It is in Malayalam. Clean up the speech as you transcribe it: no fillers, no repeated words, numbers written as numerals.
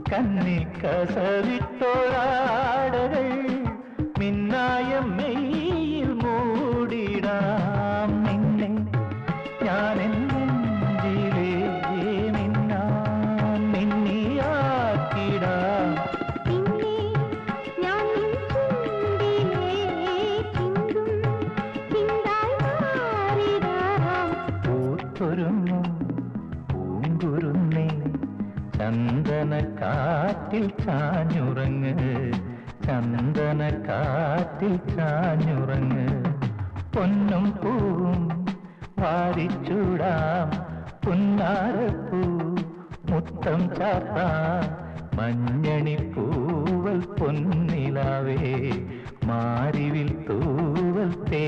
കന്നി കസവിട്ടോരാടകൾ മിന്നായ മെയ്യിൽ മൂടിടാം നിന്നെ ഞാൻ നെഞ്ചിലേ മിന്നാൻ മിന്നിയാക്കിടാം പൂത്തൊരുങ്ങും പൂങ്കുരുന്നേ ചന്ദന കാറ്റിൽ ചാഞ്ഞുറങ്ങ് ചന്ദന കാറ്റിൽ ചാഞ്ഞുറങ്ങ് പൊന്നും പൂവും വാരിച്ചൂടാം പുന്നാരപ്പൂ മുത്തം ചാർത്താം മഞ്ഞണി പൂവൽ പൊന്നിലാവേ മാരിവിൽ തൂവൽ തേ